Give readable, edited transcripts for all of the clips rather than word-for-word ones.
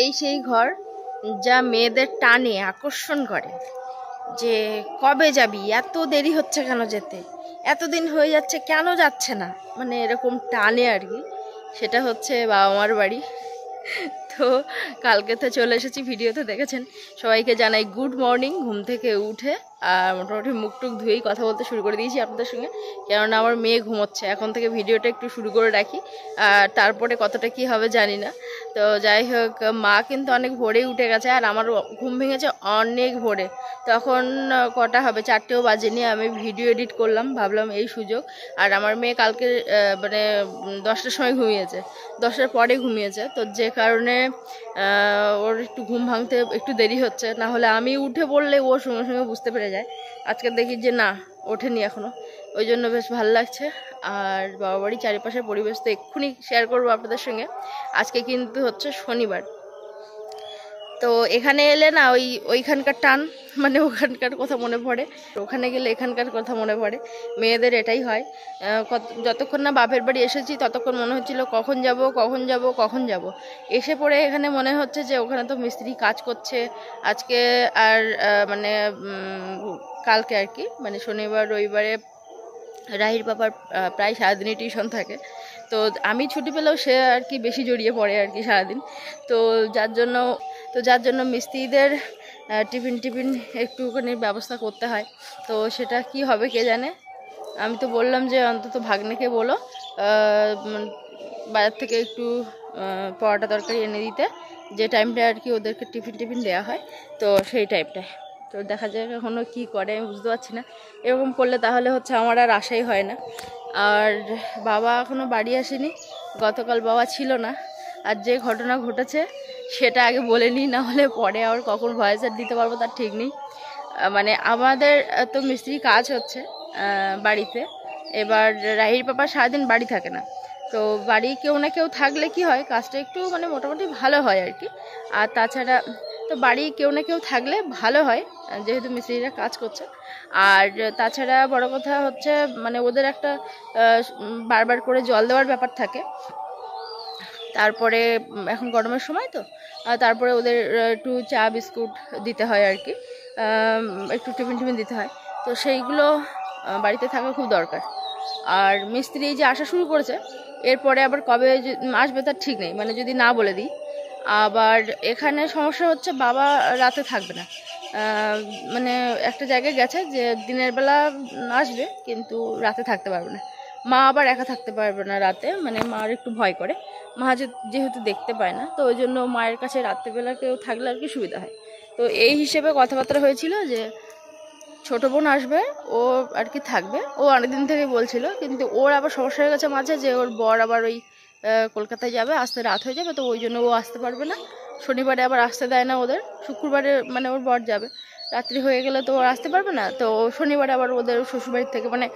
এই সেই ঘর যা মেয়েদের টানে আকর্ষণ করে, যে কবে যাবি, এত দেরি হচ্ছে কেন যেতে, এতদিন হয়ে যাচ্ছে কেন যাচ্ছে না, মানে এরকম টানে আর কি। সেটা হচ্ছে বাবা মার বাড়ি। তো কালকে তো চলে এসেছি, ভিডিওতে দেখেছেন। সবাইকে জানাই গুড মর্নিং। ঘুম থেকে উঠে আর মোটামুটি মুখ টুক ধুয়েই কথা বলতে শুরু করে দিয়েছি আপনাদের সঙ্গে, কেননা আমার মেয়ে ঘুমোচ্ছে। এখন থেকে ভিডিওটা একটু শুরু করে রাখি, আর তারপরে কতটা কি হবে জানি না। তো যাই হোক, মা কিন্তু অনেক ভোরেই উঠে গেছে, আর আমার ঘুম ভেঙেছে অনেক ভোরে। তখন কটা হবে, 4টেও বাজেনি। আমি ভিডিও এডিট করলাম, ভাবলাম এই সুযোগ। আর আমার মেয়ে কালকে মানে 10টার সময় ঘুমিয়েছে, 10টার পরে ঘুমিয়েছে, তো যে কারণে ওর একটু ঘুম ভাঙতে একটু দেরি হচ্ছে। না হলে আমি উঠে পড়লে ও সঙ্গে সঙ্গে বুঝতে পেরে যায়। আজকে দেখি যে না, ওঠেনি এখনও, ওই জন্য বেশ ভালো লাগছে। আর বাবা বাড়ির চারিপাশের পরিবেশ তো এক্ষুনি শেয়ার করবো আপনাদের সঙ্গে। আজকে কিন্তু হচ্ছে শনিবার, তো এখানে এলে না ওইখানকার টান, মানে ওখানকার কথা মনে পড়ে, ওখানে গেলে এখানকার কথা মনে পড়ে। মেয়েদের এটাই হয়। যতক্ষণ না বাপের বাড়ি এসেছি ততক্ষণ মনে হচ্ছিল কখন যাব কখন যাব কখন যাব। এসে পড়ে এখানে মনে হচ্ছে যে ওখানে তো মিস্ত্রি কাজ করছে আজকে, আর মানে কালকে আর কি, মানে শনিবার রবিবারে রাহির বাবার প্রায় সারাদিনই টিউশন থাকে। তো আমি ছুটি পেলেও সে আর কি বেশি জড়িয়ে পড়ে আর কি সারাদিন। তো যার জন্য মিস্ত্রিদের টিফিন একটুখানি ব্যবস্থা করতে হয়। তো সেটা কি হবে কে জানে। আমি তো বললাম যে অন্তত ভাগ্নেকে বলো বাজার থেকে একটু পরোটা তরকারি এনে দিতে, যে টাইমটা আর কি ওদেরকে টিফিন দেওয়া হয়, তো সেই টাইমটায়। তো দেখা যাক এখনও কী করে, আমি বুঝতে পারছি না। এরকম করলে তাহলে হচ্ছে আমার আর আশাই হয় না। আর বাবা এখনও বাড়ি আসেনি, গতকাল বাবা ছিল না। আর যে ঘটনা ঘটেছে সেটা আগে বলে নিই, না হলে পরে আর কখন ভয়েস আর দিতে পারবো তার ঠিক নেই। মানে আমাদের তো মিস্ত্রি কাজ হচ্ছে বাড়িতে। এবার রাহির পাপা সারাদিন বাড়ি থাকে না, তো বাড়ি কেউ না কেউ থাকলে কি হয়, কাজটা একটু মানে মোটামুটি ভালো হয় আর কি। আর তাছাড়া তো বাড়ি কেউ না কেউ থাকলে ভালো হয়, যেহেতু মিস্ত্রিরা কাজ করছে। আর তাছাড়া বড় কথা হচ্ছে মানে ওদের একটা বারবার করে জল দেওয়ার ব্যাপার থাকে। তারপরে এখন গরমের সময় তো, তারপরে ওদের একটু চা বিস্কুট দিতে হয় আর কি, একটু টিফিন দিতে হয়। তো সেইগুলো বাড়িতে থাকা খুব দরকার। আর মিস্ত্রি যে আসা শুরু করেছে, এরপরে আবার কবে আসবে তার ঠিক নেই, মানে যদি না বলে দিই। আবার এখানে সমস্যা হচ্ছে বাবা রাতে থাকবে না, মানে একটা জায়গায় গেছে যে দিনের বেলা আসবে কিন্তু রাতে থাকতে পারবে না। মা আবার একা থাকতে পারবে না রাতে, মানে মার একটু ভয় করে। মা যেহেতু দেখতে পায় না, তো ওই জন্য মায়ের কাছে রাত্রেবেলা কেউ থাকলে আর কি সুবিধা হয়। তো এই হিসেবে কথাবার্তা হয়েছিল যে ছোটো বোন আসবে, ও আর কি থাকবে। ও অনেকদিন থেকে বলছিল, কিন্তু ওর আবার সমস্যা হয়ে গেছে মাঝে, যে ওর বর আবার ওই কলকাতায় যাবে, আসতে রাত হয়ে যাবে, তো ওই জন্য ও আসতে পারবে না। শনিবারে আবার আসতে দেয় না ওদের, শুক্রবারে মানে ওর বর যাবে, রাত্রি হয়ে গেলে তো ওর আসতে পারবে না। তো শনিবারে আবার ওদের শ্বশুরবাড়ির থেকে মানে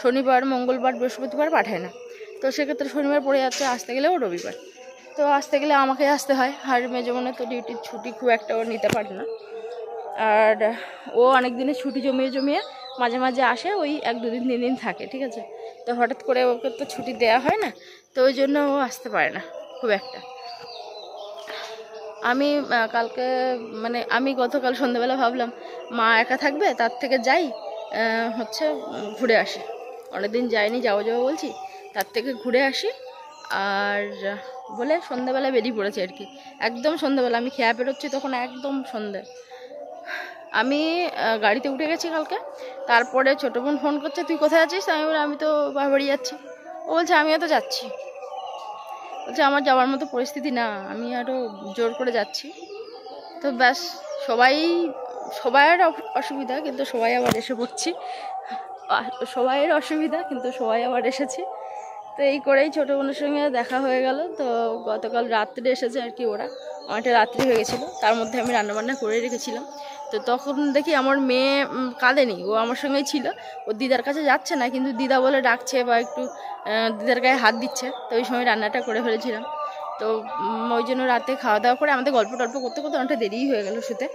শনিবার মঙ্গলবার বৃহস্পতিবার পাঠায় না। তো সেক্ষেত্রে শনিবার পড়ে যাচ্ছে, আসতে গেলেও রবিবার। তো আসতে গেলে আমাকেই আসতে হয়, আর মেজো বোনে তো ডিউটির ছুটি খুব একটা ও নিতে পারে না। আর ও অনেক দিনের ছুটি জমিয়ে মাঝে মাঝে আসে, ওই 1-2 দিন 3 দিন থাকে, ঠিক আছে। তো হঠাৎ করে ওকে তো ছুটি দেওয়া হয় না, তো ওই জন্য ও আসতে পারে না খুব একটা। আমি কালকে মানে আমি গতকাল সন্ধ্যাবেলা ভাবলাম মা একা থাকবে, তার থেকে যাই হচ্ছে ঘুরে আসি। অনেকদিন যাইনি, যাবো বলছি, তার থেকে ঘুরে আসি। আর বলে সন্ধ্যাবেলা বেরিয়ে পড়েছে আর কি, একদম সন্ধ্যাবেলা। আমি খেয়া বেরোচ্ছি তখন একদম সন্ধ্যে। আমি গাড়িতে উঠে গেছি কালকে। তারপরে ছোটো বোন ফোন করছে, তুই কোথায় আছিস? আমি বলি আমি তো বাড়ি যাচ্ছি। ও বলছে আমিও তো যাচ্ছি। বলছে আমার যাওয়ার মতো পরিস্থিতি না, আমি আরও জোর করে যাচ্ছি। তো ব্যাস, সবাইয়ের অসুবিধা, কিন্তু সবাই আবার এসে পড়ছি। সবাইয়ের অসুবিধা কিন্তু সবাই আবার এসেছি। তো এই করেই ছোটো বোনের সঙ্গে দেখা হয়ে গেল। তো গতকাল রাত্রে এসেছে আর কি ওরা, অনেকটা রাত্রি হয়ে গেছিলো, তার মধ্যে আমি রান্নাবান্না করে রেখেছিলাম। তো তখন দেখি আমার মেয়ে কাঁদেনি, ও আমার সঙ্গেই ছিল। ও দিদার কাছে যাচ্ছে না, কিন্তু দিদা বলে ডাকছে বা একটু দিদার গায়ে হাত দিচ্ছে। তো ওই সময় রান্নাটা করে ফেলেছিলাম। তো ওই জন্য রাতে খাওয়া দাওয়া করে আমাদের গল্প টল্প করতে করতে অনেকটা দেরিই হয়ে গেল শুতে।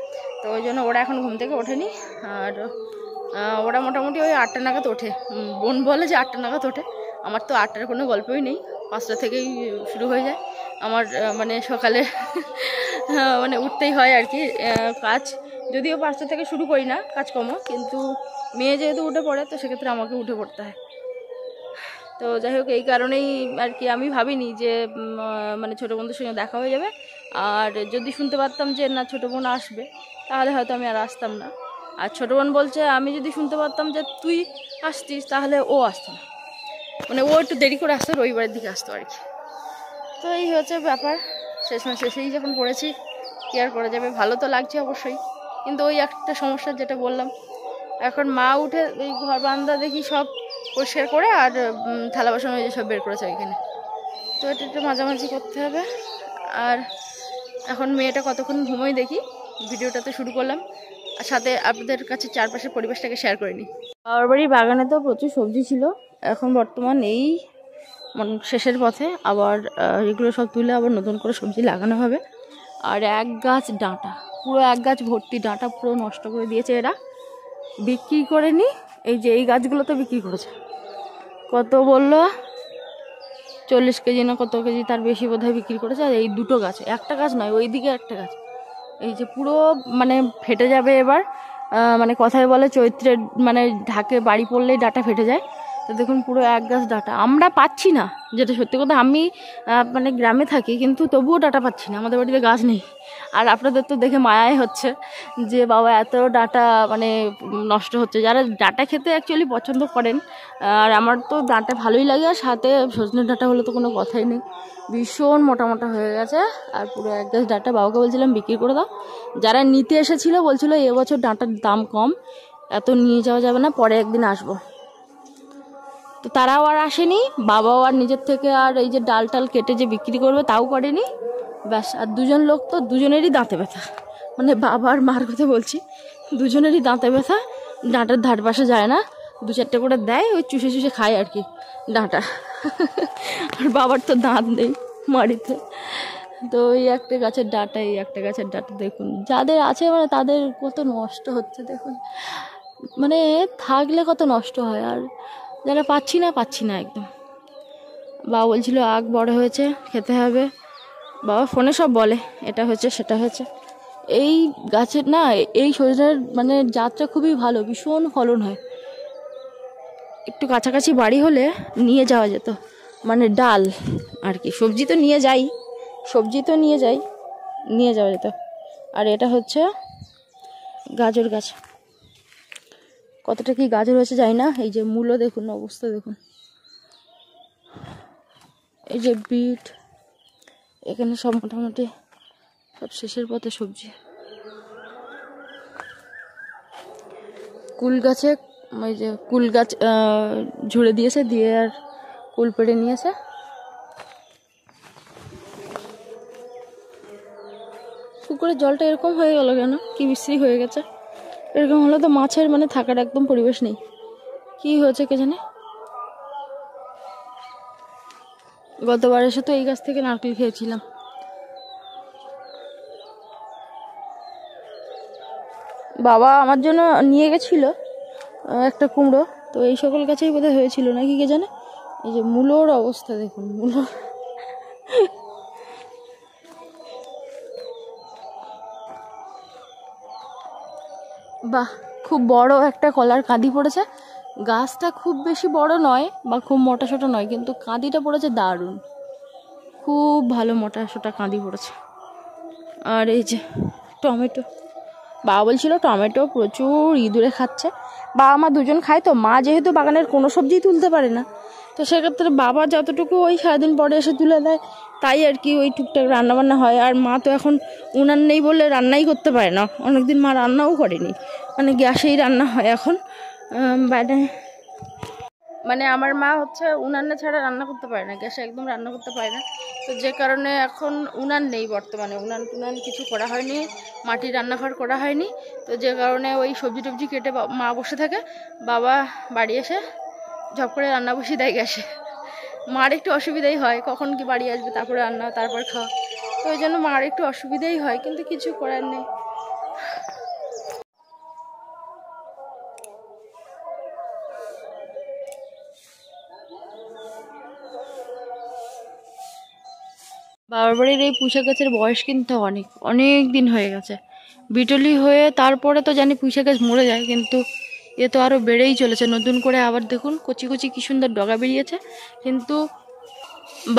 তো ওই জন্য ওরা এখন ঘুম থেকে ওঠেনি। আর ওরা মোটামুটি ওই 8টা নাগাদ ওঠে। বোন বলে যে 8টা নাগাদ ওঠে, আমার তো 8টার কোনো গল্পই নেই, 5টা থেকেই শুরু হয়ে যায়। আমার মানে সকালে মানে উঠতেই হয় আর কি। কাজ যদিও 5টা থেকে শুরু করি না কাজকর্ম, কিন্তু মেয়ে যেহেতু উঠে পড়ে তো সেক্ষেত্রে আমাকে উঠে পড়তে হয়। তো যাই হোক, এই কারণেই আর কি আমি ভাবিনি যে মানে ছোটো বোনদের সঙ্গে দেখা হয়ে যাবে। আর যদি শুনতে পারতাম যে না ছোটো বোন আসবে, তাহলে হয়তো আমি আর আসতাম না। আর ছোটো বোন বলছে আমি যদি শুনতে পারতাম যে তুই আসতিস, তাহলে ও আসতো না, মানে ও একটু দেরি করে আসতো, রবিবারের দিকে আসতো আর কি। তো এই হচ্ছে ব্যাপার। শেষেই যখন পড়েছি, কি আর করা যাবে, ভালো তো লাগছে অবশ্যই, কিন্তু ওই একটা সমস্যা যেটা বললাম, এখন মা উঠে এই ঘর বারান্দা দেখি সব পরিষ্কার করে, আর থালা বাসন ওই যে সব বের করেছে ওইখানে, তো এটা একটু মাঝামাঝি করতে হবে। আর এখন মেয়েটা কতক্ষণ ঘুমোই দেখি, ভিডিওটাতে শুরু করলাম, আর সাথে আপনাদের কাছে চারপাশের পরিবেশটাকে শেয়ার করে নিই। বাবার বাড়ির বাগানে তো প্রচুর সবজি ছিল, এখন বর্তমান এই মানে শেষের পথে আবার এগুলো সব তুলে আবার নতুন করে সবজি লাগানো হবে। আর এক গাছ ডাঁটা, পুরো এক গাছ ভর্তি ডাঁটা পুরো নষ্ট করে দিয়েছে এরা, বিক্রি করেনি। এই যে এই গাছগুলো তো বিক্রি করেছে, কত বললো 40 কেজি না কত কেজি, তার বেশি বোধহয় বিক্রি করেছে। আর এই দুটো গাছ, একটা গাছ নয়, ওই দিকে একটা গাছ, এই যে পুরো মানে ফেটে যাবে এবার। মানে কথায় বলে চৈত্রের মানে ঢাকে বাড়ি পড়লেই ডাঁটা ফেটে যায়, তো দেখুন পুরো এক গাছ ডাঁটা। আমরা পাচ্ছি না, যেটা সত্যি কথা, আমি মানে গ্রামে থাকি কিন্তু তবুও ডাঁটা পাচ্ছি না, আমাদের বাড়িতে গাছ নেই। আর আপনাদের তো দেখে মায়াই হচ্ছে যে বাবা এত ডাঁটা মানে নষ্ট হচ্ছে। যারা ডাঁটা খেতে অ্যাকচুয়ালি পছন্দ করেন, আর আমার তো ডাঁটা ভালোই লাগে, আর সাথে সজনে ডাঁটা হলে তো কোনো কথাই নেই, ভীষণ মোটা মোটা হয়ে গেছে। আর পুরো এক গাছ ডাঁটা বাবাকে বলছিলাম বিক্রি করে দাও। যারা নিতে এসেছিলো বলছিল এবছর ডাঁটার দাম কম, এত নিয়ে যাওয়া যাবে না, পরে একদিন আসবো। তো তারাও আর আসেনি, বাবাও আর নিজের থেকে আর এই যে ডাল টাল কেটে যে বিক্রি করবে তাও করেনি, ব্যাস। আর দুজন লোক তো দুজনেরই দাঁতে ব্যথা, মানে বাবা আর মার কথা বলছি, দুজনেরই দাঁতে ব্যথা, ডাঁটার ধার পাশে যায় না, 2-4টে করে দেয়, ওই চুষে চুষে খায় আর কি ডাঁটা। আর বাবার তো দাঁত নেই মাড়িতে, তো এই একটা গাছের ডাঁটা, এই একটা গাছের ডাঁটা দেখুন, যাদের আছে মানে তাদের কত নষ্ট হচ্ছে দেখুন, মানে থাকলে কত নষ্ট হয়। আর যারা পাচ্ছি না একদম। বাবা বলছিল আগ বড় হয়েছে, খেতে হবে, বাবা ফোনে সব বলে এটা হয়েছে সেটা হয়েছে। এই গাছের না, এই সজনের মানে জাতটা খুবই ভালো, ভীষণ ফলন হয়। একটু কাছাকাছি বাড়ি হলে নিয়ে যাওয়া যেত, মানে ডাল আর কি, সবজি তো নিয়ে যাই, নিয়ে যাওয়া যেত। আর এটা হচ্ছে গাজর গাছ, কতটা কি গাজর হয়েছে জানি না। এই যে মূলো দেখুন, অবস্থা দেখুন, এই যে বিট, এখানে সব মোটামুটি সব শেষের পথে সবজি। কুল গাছে, ওই যে কুল গাছ ঝুড়ে দিয়েছে, দিয়ে আর কুল পেড়ে নিয়েছে। পুকুরের জলটা এরকম হয়ে গেল কেন, কি বিশ্রী হয়ে গেছে, এরকম হলে তো মাছের মানে থাকার একদম পরিবেশ নেই, কি হয়েছে কে জানে। গতবার এসে তো এই গাছ থেকে নারকেল খেয়েছিলাম। বাবা আমার জন্য নিয়ে গেছিল একটা কুমড়ো, তো এই সকল গাছেই বোধহয় হয়েছিল নাকি কে জানে। এই যে মূলোর অবস্থা দেখুন, মূলো বাহ, খুব বড় একটা কলার কাঁদি পড়েছে। গাছটা খুব বেশি বড় নয় বা খুব মোটা সোটা নয়, কিন্তু কাঁদিটা পড়েছে দারুণ, খুব ভালো মোটা সোটা কাঁদি পড়েছে। আর এই যে টমেটো, বাবা বলছিল টমেটো প্রচুর ইঁদুরে খাচ্ছে। বাবা মা দুজন খায়, তো মা যেহেতু বাগানের কোনো সবজিই তুলতে পারে না, তো সেক্ষেত্রে বাবা যতটুকু ওই সারাদিন পরে এসে তুলে দেয়, তাই আর কি ওই টুকটাক রান্নাবান্না হয়। আর মা তো এখন উনান নেই বলে রান্নাই করতে পারে না, অনেকদিন মা রান্নাও করেনি, মানে গ্যাসেই রান্না হয় এখন। বাইরে মানে আমার মা হচ্ছে উনানে ছাড়া রান্না করতে পারে না, গ্যাসে একদম রান্না করতে পারে না, তো যে কারণে এখন উনান নেই বর্তমানে, উনান টুনান কিছু করা হয়নি, মাটির রান্নাঘর করা হয়নি। তো যে কারণে ওই সবজি টবজি কেটে মা বসে থাকে, বাবা বাড়ি এসে ঝপ করে রান্না বসিয়ে দেয় গ্যাসে। মার একটু অসুবিধাই হয়, কখন কি বাড়ি আসবে, তারপরে রান্না, তারপর খাওয়া, তো ওই জন্য মার একটু অসুবিধাই হয়, কিন্তু কিছু করার নেই। বাবার বাড়ির এই পুঁইশাক গাছের বয়স কিন্তু অনেক অনেক দিন হয়ে গেছে। বিটলি হয়ে তারপরে তো জানি পুঁইশাক গাছ মরে যায়, কিন্তু এ তো আরও বেড়েই চলেছে। নতুন করে আবার দেখুন কচি কচি কি সুন্দর ডগা বেরিয়েছে। কিন্তু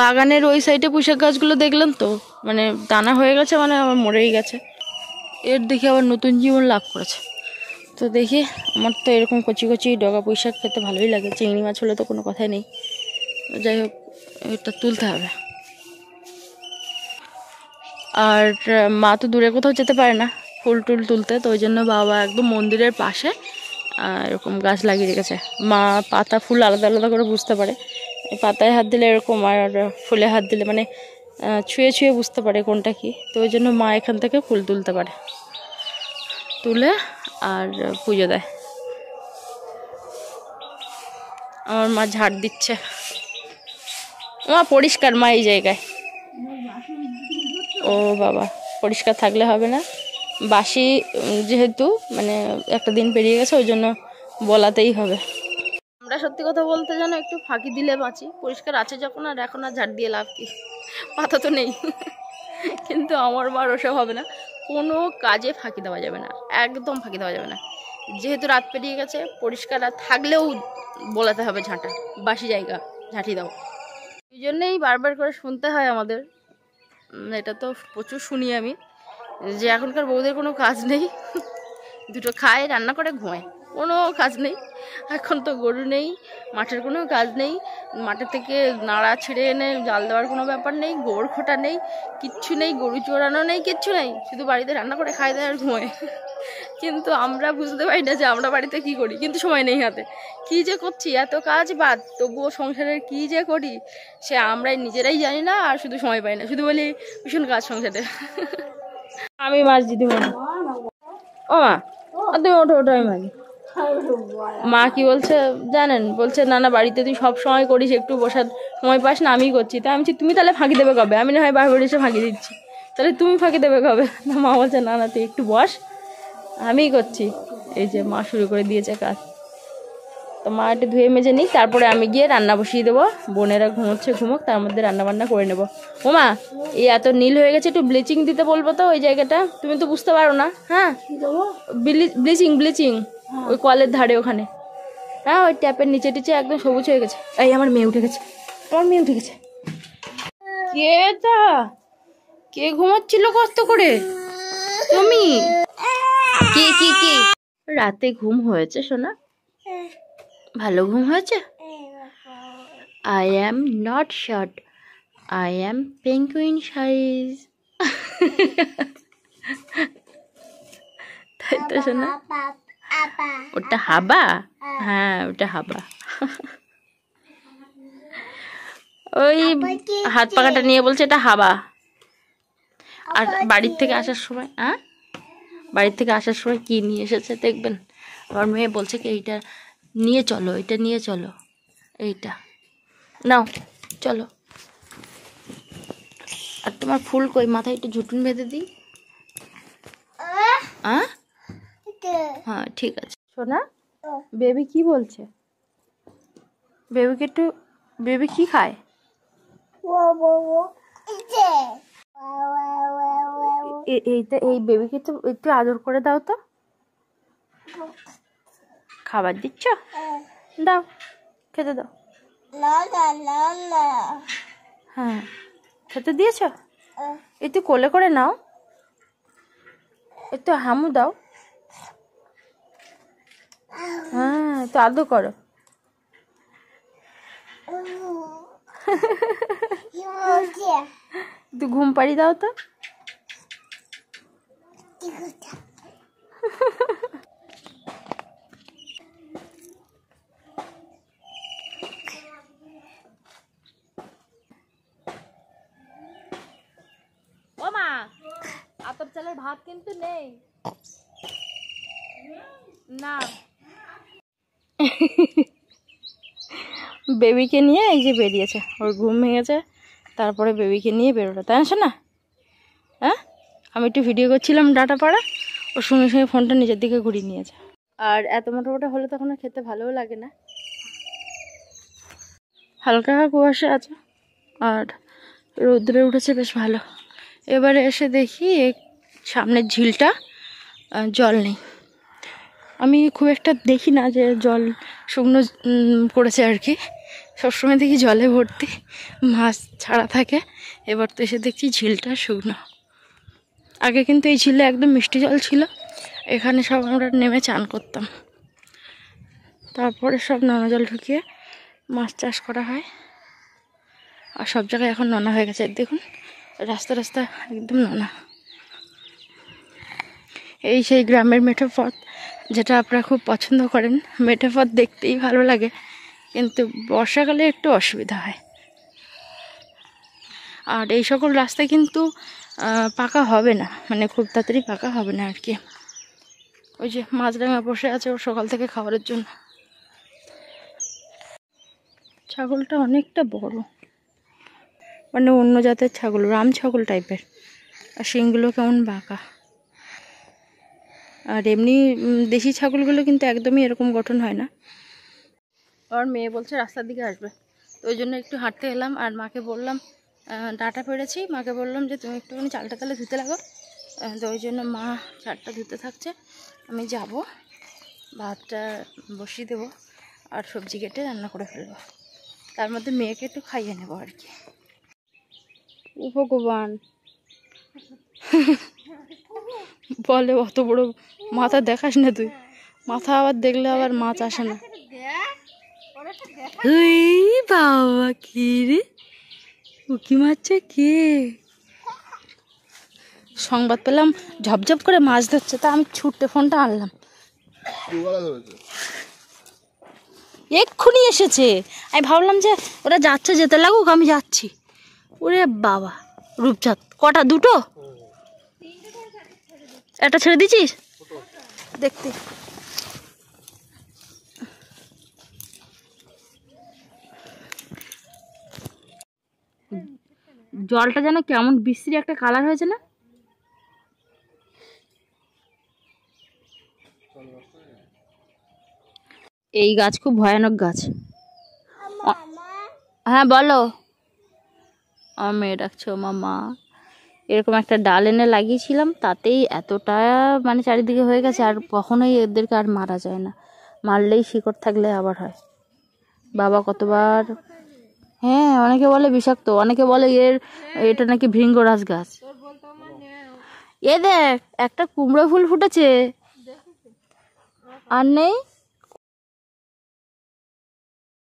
বাগানের ওই সাইডে পুঁইশাক গাছগুলো দেখলেন তো, মানে দানা হয়ে গেছে, মানে আবার মরেই গেছে। এর দেখে আবার নতুন জীবন লাভ করেছে। তো দেখি, আমার তো এরকম কচি কচি ডগা পুঁইশাক খেতে ভালোই লাগে। চিংড়ি মাছ হলে তো কোনো কথাই নেই। যাই হোক, এটা তুলতে হবে। আর মা তো দূরে কোথাও যেতে পারে না ফুল টুল তুলতে, তো ওই জন্য বাবা একদম মন্দিরের পাশে এরকম গাছ লাগিয়ে রেখেছে। মা পাতা ফুল আলাদা আলাদা করে বুঝতে পারে। পাতায় হাত দিলে এরকম, আর ফুলে হাত দিলে মানে ছুঁয়ে ছুঁয়ে বুঝতে পারে কোনটা কি। তো ওই জন্য মা এখান থেকে ফুল তুলতে পারে, তুলে আর পুজো দেয়। আমার মা ঝাড় দিচ্ছে। মা পরিষ্কার মা এই জায়গায়। ও বাবা, পরিষ্কার থাকলে হবে না, বাসি যেহেতু মানে একটা দিন পেরিয়ে গেছে, ওই জন্য বলাতেই হবে। আমরা সত্যি কথা বলতে জানো একটু ফাঁকি দিলে বাঁচি। পরিষ্কার আছে যখন, আর এখন আর ঝাড় দিয়ে লাভ কি, পাতা তো নেই। কিন্তু আমার মার ওসব হবে না, কোনো কাজে ফাঁকি দেওয়া যাবে না, একদম ফাঁকি দেওয়া যাবে না। যেহেতু রাত পেরিয়ে গেছে, পরিষ্কার থাকলেও বলাতে হবে ঝাঁটা, বাসি জায়গা ঝাঁটি দাও। এই জন্যেই বারবার করে শুনতে হয় আমাদের। এটা তো প্রচুর শুনি আমি, যে এখনকার বউদের কোনো কাজ নেই, দুটো খায়, রান্না করে, ঘুমায়, কোনো কাজ নেই। এখন তো গরু নেই, মাঠের কোনো কাজ নেই, মাঠের থেকে নাড়া ছিঁড়ে এনে জাল দেওয়ার কোনো ব্যাপার নেই, গোবর খোটা নেই, কিচ্ছু নেই, গরু চড়ানো নেই, কিচ্ছু নেই, শুধু বাড়িতে রান্না করে খায় দেয় আর ঘুমায়। কিন্তু আমরা বুঝতে পারি না যে আমরা বাড়িতে কি করি, কিন্তু সময় নেই হাতে। কি যে করছি, এত কাজ বাদ, তবুও সংসারের কি যে করি সে আমরাই নিজেরাই জানি না, আর শুধু সময় পাই না, শুধু বলি ভীষণ কাজ সংসারে। আমি মাছ দিদি মনে, ও মা তুমি ওঠো ওঠো, আমি মাঝি। মা কি বলছে জানেন, বলছে না না, বাড়িতে তুই সব সময় করিস, একটু বসার সময় পাস না, আমিই করছি। তাই আমি তুমি তাহলে ফাঁকি দেবে কবে? আমি না হয় বাড়ি এসে ফাঁকি দিচ্ছি, তাহলে তুমি ফাঁকি দেবে কবে? না, মা বলছে না না, তুই একটু বস, আমিই করছি। এই যে মা শুরু করে দিয়েছে কাজ। তো মা একটু ধুয়ে মেজে নিই, তারপরে আমি গিয়ে রান্না বসিয়ে দেবো। বোনেরা ঘুমোচ্ছে, ঘুমোক, তার মধ্যে রান্না বান্না করে নেবো। ও মা, এই এত নীল হয়ে গেছে, একটু ব্লিচিং দিতে বলবো তো ওই জায়গাটা, তুমি তো বুঝতে পারো না। হ্যাঁ, ব্লিচিং ব্লিচিং ওই কলের ধারে ওখানে। হ্যাঁ, ওই ট্যাপের নিচে টিচে একদম সবুজ হয়ে গেছে। এই আমার মেয়ে উঠে গেছে, আমার মেয়ে উঠে গেছে। কে তা, কে ঘুমাচ্ছিল কষ্ট করে? তুমি? কি কি কি রাতে ঘুম হয়েছে সোনা? ভালো ঘুম হয়েছে? I am not short, I am penguin size. তাই তো শোনা, ওটা হাবা। হ্যাঁ, ওটা হাবা। ওই হাত পাখাটা নিয়ে বলছে এটা হাবা। আর বাড়ির থেকে আসার সময় বাড়ির থেকে আসার সময় কি নিয়ে এসেছে দেখবেন। আমার মেয়ে বলছে কি এইটা নিয়ে চলো, এটা নিয়ে চলো, এইটা নাও চলো। আর তোমার ফুল কই? মাথায় একটু ঝুটুন বেঁধে দিই। হ্যাঁ ঠিক আছে। শোনা, বেবি কি বলছে? বেবিকে একটু, বেবি কি খায়? এইটা, এই বেবিকে তো একটু আদর করে দাও তো। খাবার দিচ্ছ? দাও, খেতে দাও। হ্যাঁ, খেতে দিয়েছ? একটু কোলে করে নাও, একটু হামু দাও। হ্যাঁ, একটু আদর করো। একটু ঘুম পাড়ি দাও তো। ও মা, আতপ চালের ভাত কিন্তু নেই না। বেবিকে নিয়ে এই যে বেরিয়েছে, ওর ঘুম ভেঙেছে, তারপরে বেবিকে নিয়ে বেরোলো, তাই না না? হ্যাঁ, আমি একটু ভিডিও করছিলাম ডাটা পাড়া, ওর সঙ্গে সঙ্গে ফোনটা নিজের দিকে ঘুরিয়ে নিয়েছে। আর এত মোটা মোটা হলে তখন আর খেতে ভালোও লাগে না। হালকা কুয়াশা আছে, আর রৌদ্রে উঠেছে বেশ ভালো। এবারে এসে দেখি সামনের ঝিলটা জল নেই। আমি খুব একটা দেখি না যে জল শুকনো পড়েছে আর কি, সবসময় দেখি জলে ভর্তি, মাছ ছাড়া থাকে। এবার তো এসে দেখছি ঝিলটা শুকনো। আগে কিন্তু এই ঝিলে একদম মিষ্টি জল ছিল, এখানে সব আমরা নেমে চান করতাম। তারপরে সব নোনা জল ঢুকিয়ে মাছ চাষ করা হয়। আর সব জায়গায় এখন নোনা হয়ে গেছে, দেখুন রাস্তা রাস্তা একদম নোনা। এই সেই গ্রামের মেঠো পথ যেটা আপনারা খুব পছন্দ করেন। মেঠো পথ দেখতেই ভালো লাগে, কিন্তু বর্ষাকালে একটু অসুবিধা হয়। আর এই সকল রাস্তা কিন্তু পাকা হবে না, মানে খুব তাড়াতাড়ি পাকা হবে না আর কি। ওই যে মাছরাঙা বসে আছে ও সকাল থেকে খাবারের জন্য। ছাগলটা অনেকটা বড়, মানে অন্য জাতের ছাগল, রাম ছাগল টাইপের, আর শিংগুলো কেমন বাঁকা। আর এমনি দেশি ছাগলগুলো কিন্তু একদমই এরকম গঠন হয় না। আর মেয়ে বলছে রাস্তার দিকে আসবে, তো ওই জন্য একটু হাঁটতে এলাম। আর মাকে বললাম, ডাঁটা পেড়েছি, মাকে বললাম যে তুমি একটুখানি চালটা তাহলে ধুতে লাগো। তো ওই জন্য মা চালটা ধুতে থাকছে, আমি যাব ভাতটা বসিয়ে দেবো আর সবজি কেটে রান্না করে ফেলবো। তার মধ্যে মেয়েকে একটু খাইয়ে নেবো আর কি। ভগবান বলে অত বড় মাথা দেখাস না তুই, মাথা আবার দেখলে আবার মাছ আসে না। বাবা কি রে, উকি মারছে কে? সংবাদ পেলাম ঝপঝপ করে মাছ ধরছে, তা আমি ছুটে ফোনটা আনলাম। এক্ষুনি এসেছে, আমি ভাবলাম যে ওরা যাচ্ছে, যেতে লাগুক, আমি যাচ্ছি। ওরে বাবা, রূপচাঁদ কটা? দুটো? একটা ছেড়ে দিছিস দেখতে। জলটা যেন কেমন বিশ্রী একটা কালার হয়েছে না? এই গাছ খুব ভয়ানক গাছ। হ্যাঁ বলো। আমার মেয়ে ডাকছো মামা। এরকম একটা ডাল এনে লাগিয়েছিলাম, তাতেই এতটা মানে চারিদিকে হয়ে গেছে, আর কখনোই এদেরকে আর মারা যায় না। মারলেই শিকড় থাকলে আবার হয়। বাবা কতবার, হ্যাঁ অনেকে বলে বিষাক্ত, অনেকে বলে এটা নাকি ভৃঙ্গরাজ গাছ। এ দেখ একটা কুমড়ো ফুল ফুটেছে, আর নেই।